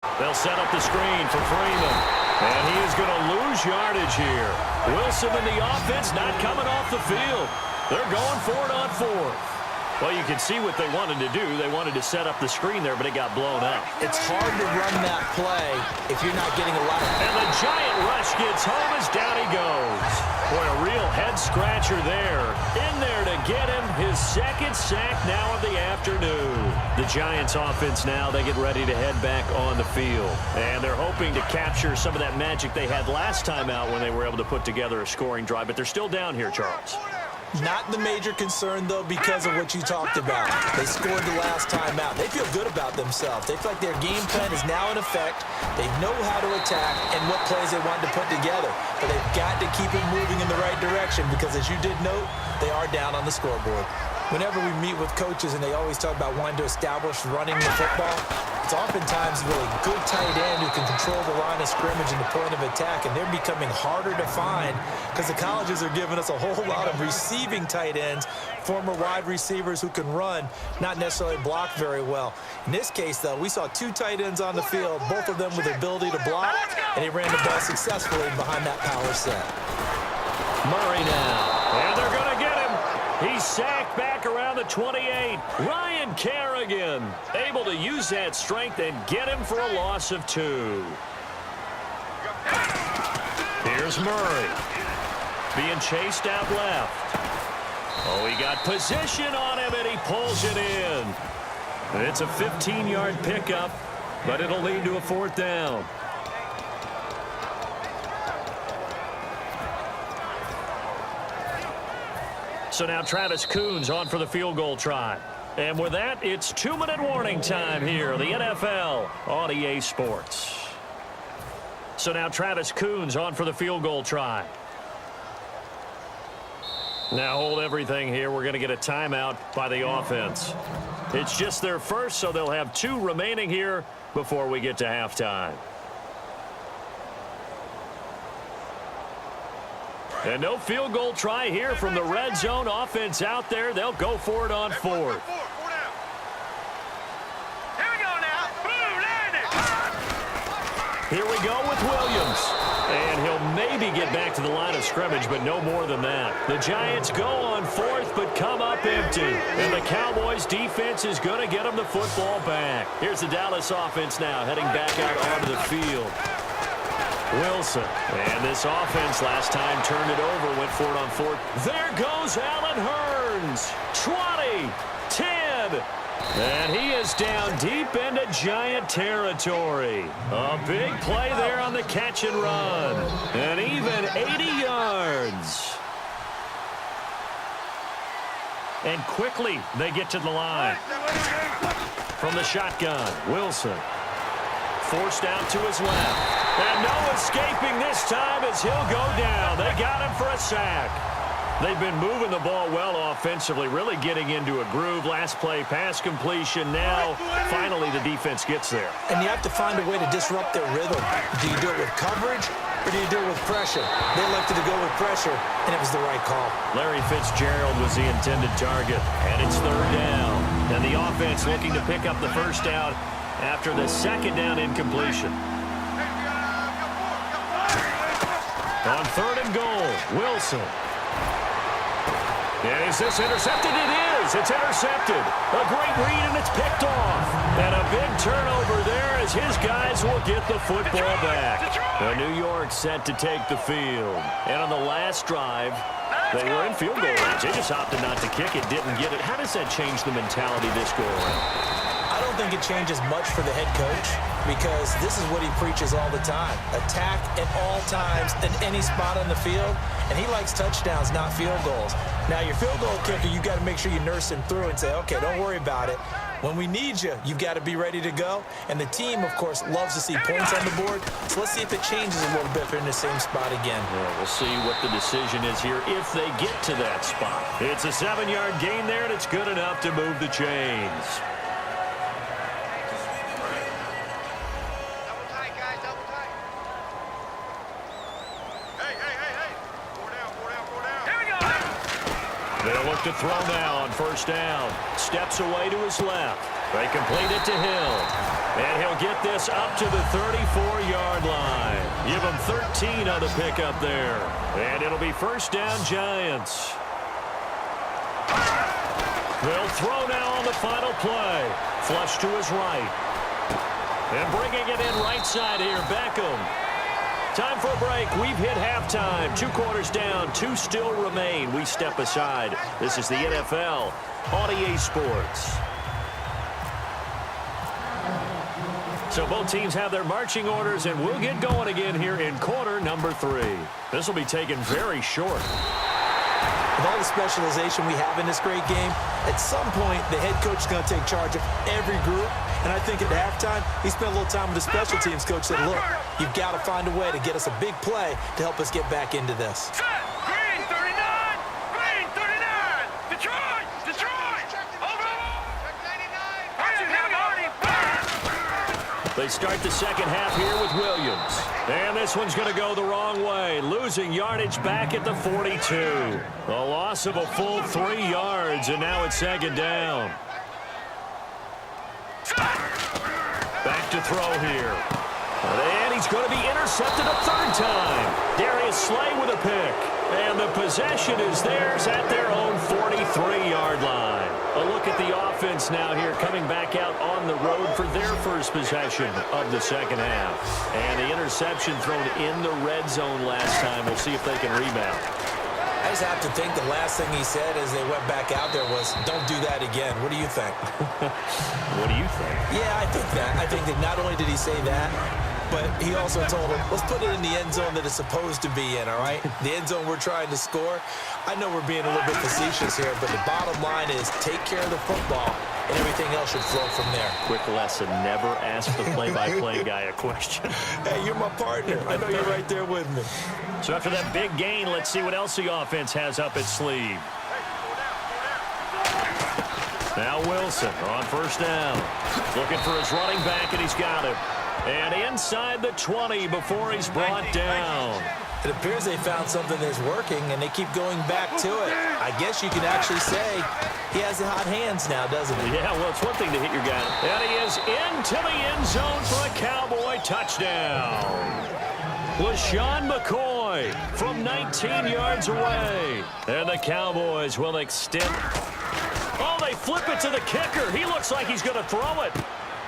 They'll set up the screen for Freeman. And he is going to lose yardage here. Wilson and the offense not coming off the field. They're going for it on fourth. Well, you can see what they wanted to do. They wanted to set up the screen there, but it got blown up. It's hard to run that play if you're not getting a lot of... And the giant rush gets home as down he goes. Boy, a real head-scratcher there. In there to get him his second sack now of the afternoon. The Giants offense now, they get ready to head back on the field. And they're hoping to capture some of that magic they had last time out when they were able to put together a scoring drive. But they're still down here, Charles. Not the major concern, though, because of what you talked about. They scored the last time out. They feel good about themselves. They feel like their game plan is now in effect. They know how to attack and what plays they want to put together. But they've got to keep it moving in the right direction because, as you did note, they are down on the scoreboard. Whenever we meet with coaches and they always talk about wanting to establish running the football, it's oftentimes really good tight end who can control the line of scrimmage and the point of attack, and they're becoming harder to find because the colleges are giving us a whole lot of receiving tight ends, former wide receivers who can run, not necessarily block very well. In this case, though, we saw two tight ends on the field, both of them with the ability to block, and they ran the ball successfully behind that power set. Murray now, and they're going to get him. He's sacked back around the 28. Ryan Kerrigan able to use that strength and get him for a loss of 2. Here's Murray being chased out left. Oh, he got position on him, and he pulls it in. It's a 15-yard pickup, but it'll lead to a 4th down. So now Travis Coons on for the field goal try. And with that, it's 2-minute warning time here, the NFL on EA Sports. So now Travis Coons on for the field goal try. Now hold everything here. We're going to get a timeout by the offense. It's just their first, so they'll have 2 remaining here before we get to halftime. And no field goal try here from the red zone offense out there. They'll go for it on 4th. Here we go with Williams. And he'll maybe get back to the line of scrimmage, but no more than that. The Giants go on 4th, but come up empty. And the Cowboys defense is going to get them the football back. Here's the Dallas offense now heading back out onto the field. Wilson, and this offense last time turned it over, went for it on 4th. There goes Allen Hurns, 20, 10, and he is down deep into Giant territory. A big play there on the catch and run, and even 80 yards. And quickly they get to the line. From the shotgun, Wilson. Forced out to his left. And no escaping this time as he'll go down. They got him for a sack. They've been moving the ball well offensively, really getting into a groove. Last play, pass completion. Now, finally, the defense gets there. And you have to find a way to disrupt their rhythm. Do you do it with coverage, or do you do it with pressure? They elected to go with pressure, and it was the right call. Larry Fitzgerald was the intended target, and it's 3rd down. And the offense looking to pick up the 1st down after the 2nd down incompletion. On 3rd and goal, Wilson. And is this intercepted? It is. It's intercepted. A great read, and it's picked off. And a big turnover there as his guys will get the football back. New York set to take the field. And on the last drive, they were in field goal range. They just opted not to kick it, didn't get it. How does that change the mentality this go around? I don't think it changes much for the head coach because this is what he preaches all the time. Attack at all times in any spot on the field, and he likes touchdowns, not field goals. Now, your field goal kicker, you got to make sure you nurse him through and say, okay, don't worry about it. When we need you, you've got to be ready to go. And the team, of course, loves to see points on the board. So let's see if it changes a little bit if they're in the same spot again. Well, we'll see what the decision is here if they get to that spot. It's a 7-yard gain there, and it's good enough to move the chains. They'll look to throw now on 1st down. Steps away to his left. They complete it to Hill. And he'll get this up to the 34-yard line. Give him 13 on the pickup there. And it'll be first down, Giants. They'll throw now on the final play. Flush to his right. And bringing it in right side here, Beckham. Time for a break. We've hit halftime. 2 quarters down. 2 still remain. We step aside. This is the NFL on EA Sports. So both teams have their marching orders, and we'll get going again here in quarter number 3. This will be taken very short. With all the specialization we have in this great game, at some point, the head coach is going to take charge of every group. And I think at halftime, he spent a little time with the special teams coach said, look, you've got to find a way to get us a big play to help us get back into this. Green 39! Green 39! Detroit! Detroit! Over! Check 99! They start the second half here with Williams. And this one's going to go the wrong way. Losing yardage back at the 42. A loss of a full 3 yards, and now it's second down. Back to throw here. And he's going to be intercepted a 3rd time. Darius Slay with a pick. And the possession is theirs at their own 43-yard line. A look at the offense now here coming back out on the road for their first possession of the second half. And the interception thrown in the red zone last time. We'll see if they can rebound. I just have to think the last thing he said as they went back out there was, don't do that again. What do you think? What do you think? Yeah, I think that. I think that not only did he say that, but he also told him, let's put it in the end zone that it's supposed to be in, all right? The end zone we're trying to score. I know we're being a little bit facetious here, but the bottom line is take care of the football, and everything else should flow from there. Quick lesson, never ask the play-by-play guy a question. Hey, you're my partner. I know you're right there with me. So after that big gain, let's see what else the offense has up its sleeve. Now Wilson on first down. Looking for his running back, and he's got him. And inside the 20 before he's brought down. It appears they found something that's working, and they keep going back to it. I guess you can actually say he has the hot hands now, doesn't he? Yeah, well, it's one thing to hit your guy. And he is into the end zone for a Cowboy touchdown. LaShawn McCoy from 19 yards away. And the Cowboys will extend. Oh, they flip it to the kicker. He looks like he's going to throw it.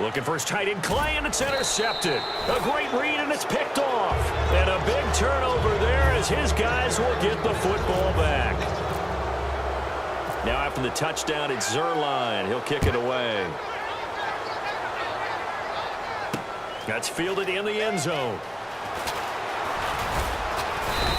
Looking for his tight end, Clay, and it's intercepted. A great read, and it's picked off. And a big turnover there as his guys will get the football back. Now after the touchdown, it's Zerline. He'll kick it away. That's fielded in the end zone.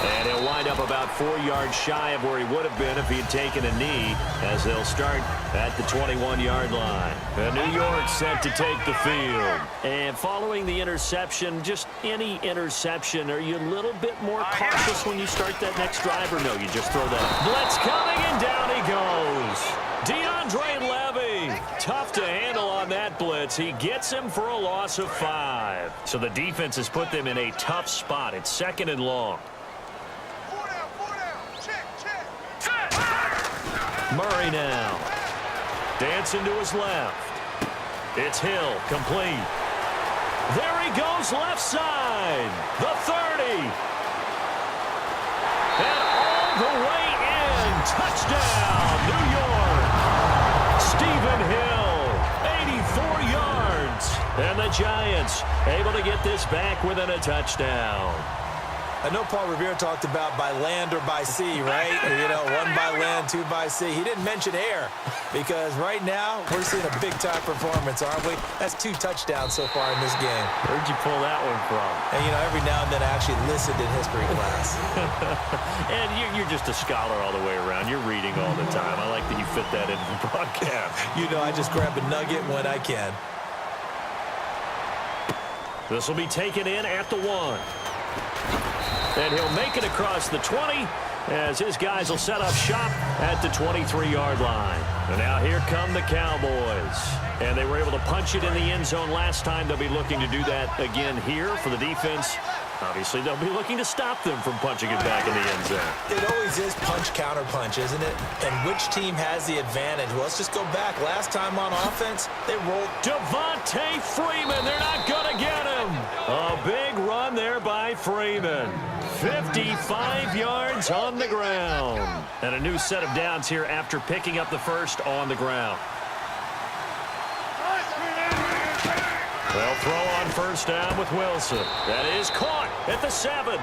And he'll wind up about 4 yards shy of where he would have been if he had taken a knee, as they'll start at the 21-yard line. And New York set to take the field. And following the interception, just any interception, are you a little bit more cautious when you start that next drive, or no, you just throw that? Blitz coming, and down he goes. DeAndre Levy, tough to handle on that blitz. He gets him for a loss of 5. So the defense has put them in a tough spot. It's 2nd and long. Murray now. Dancing to his left. It's Hill, complete. There he goes, left side. The 30. And all the way in. Touchdown, New York. Stephen Hill, 84 yards. And the Giants able to get this back within a touchdown. I know Paul Revere talked about by land or by sea, right? You know, 1 by land, 2 by sea. He didn't mention air because right now we're seeing a big-time performance, aren't we? That's 2 touchdowns so far in this game. Where'd you pull that one from? And, you know, every now and then I actually listened in history class. And you're just a scholar all the way around. You're reading all the time. I like that you fit that into the broadcast. You know, I just grab a nugget when I can. This will be taken in at the 1. And he'll make it across the 20 as his guys will set up shop at the 23-yard line. And now here come the Cowboys. And they were able to punch it in the end zone last time. They'll be looking to do that again here for the defense. Obviously, they'll be looking to stop them from punching it back in the end zone. It always is punch-counter-punch, isn't it? And which team has the advantage? Well, let's just go back. Last time on offense, they rolled. Devontae Freeman, they're not going to get him. A big run there by Freeman. 55 yards on the ground. And a new set of downs here after picking up the first on the ground. They'll throw on first down with Wilson. That is caught at the 7.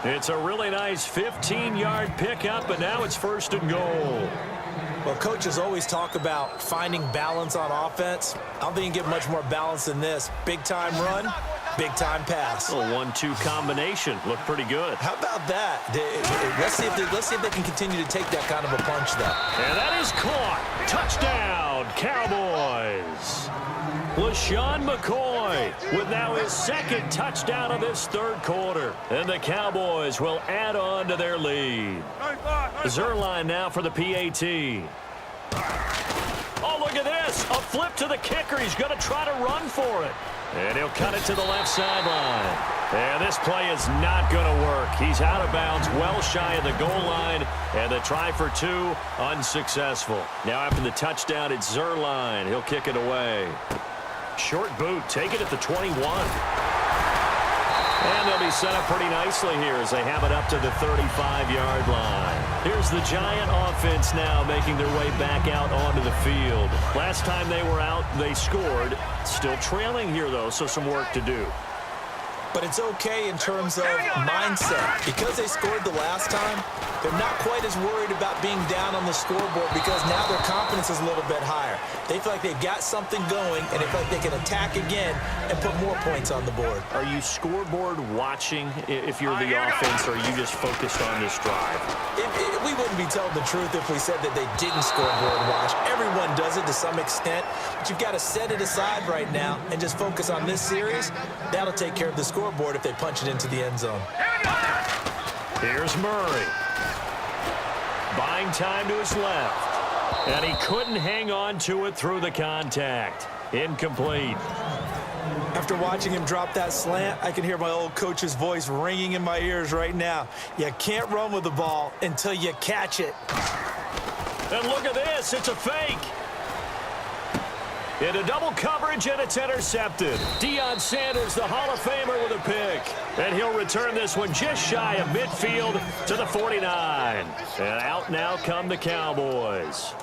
It's a really nice 15-yard pickup, but now it's 1st and goal. Well, coaches always talk about finding balance on offense. I don't think you can get much more balance than this. Big-time run, big-time pass. A 1-2 combination. Looked pretty good. How about that? Let's see if they can continue to take that kind of a punch, though. And that is caught. Touchdown, Cowboys. LaShawn McCoy with now his 2nd touchdown of this 3rd quarter. And the Cowboys will add on to their lead. Zerline now for the PAT. Oh, look at this. A flip to the kicker. He's going to try to run for it. And he'll cut it to the left sideline. And this play is not going to work. He's out of bounds, well shy of the goal line. And the try for 2, unsuccessful. Now after the touchdown, it's Zerline. He'll kick it away. Short boot, take it at the 21. And they'll be set up pretty nicely here as they have it up to the 35-yard line. Here's the Giant offense now making their way back out onto the field. Last time they were out, they scored. Still trailing here, though, so some work to do. But it's okay in terms of mindset. Because they scored the last time, they're not quite as worried about being down on the scoreboard because now their confidence is a little bit higher. They feel like they've got something going, and they feel like they can attack again and put more points on the board. Are you scoreboard watching if you're the offense, or are you just focused on this drive? We wouldn't be telling the truth if we said that they didn't scoreboard watch. Everyone does it to some extent, but you've got to set it aside right now and just focus on this series. That'll take care of the scoreboard if they punch it into the end zone. Here's Murray. Buying time to his left. And he couldn't hang on to it through the contact. Incomplete. After watching him drop that slant, I can hear my old coach's voice ringing in my ears right now. You can't run with the ball until you catch it. And look at this. It's a fake. Into double coverage, and it's intercepted. Deion Sanders, the Hall of Famer, with a pick. And he'll return this one just shy of midfield to the 49. And out now come the Cowboys.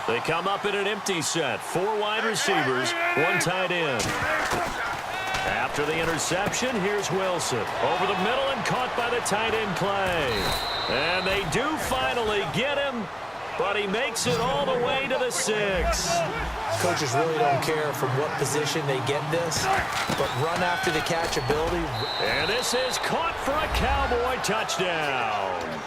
They come up in an empty set. 4 wide receivers, 1 tight end. After the interception, here's Wilson. Over the middle and caught by the tight end, Clay. And they do finally get him, but he makes it all the way to the 6. Coaches really don't care from what position they get this, but run after the catch ability. And this is caught for a Cowboy touchdown.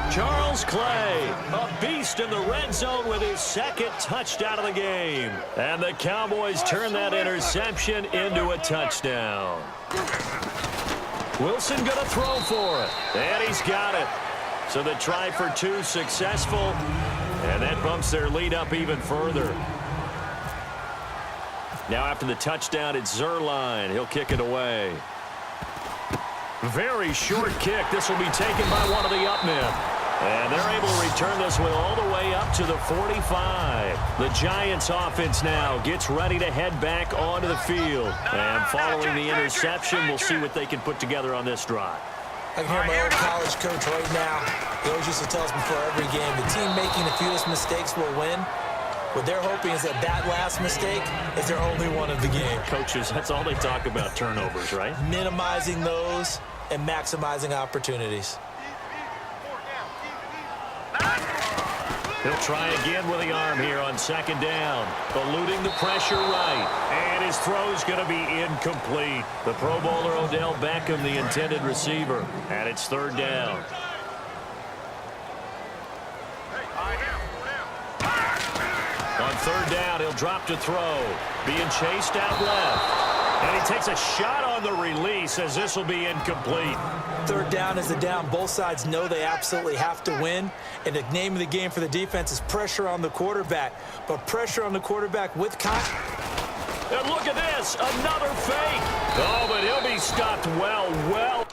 Charles Clay, a beast in the red zone with his 2nd touchdown of the game. And the Cowboys turn that interception into a touchdown. Wilson going to throw for it, and he's got it. So the try for 2 successful, and that bumps their lead up even further. Now after the touchdown, it's Zerline. He'll kick it away. Very short kick. This will be taken by one of the up men. And they're able to return this one all the way up to the 45. The Giants offense now gets ready to head back onto the field. And following the interception, we'll see what they can put together on this drive. I can hear my old college coach right now. He always used to tell us before every game, the team making the fewest mistakes will win. What they're hoping is that that last mistake is their only one of the game. Coaches, that's all they talk about, turnovers, right? Minimizing those and maximizing opportunities. He'll try again with the arm here on 2nd down. Eluding the pressure right. And his throw's going to be incomplete. The Pro Bowler Odell Beckham, the intended receiver. And it's 3rd down. On 3rd down, he'll drop to throw. Being chased out left. And he takes a shot on the release as this will be incomplete. 3rd down is the down. Both sides know they absolutely have to win. And the name of the game for the defense is pressure on the quarterback. But pressure on the quarterback with And look at this, another fake. Oh, but he'll be stopped well.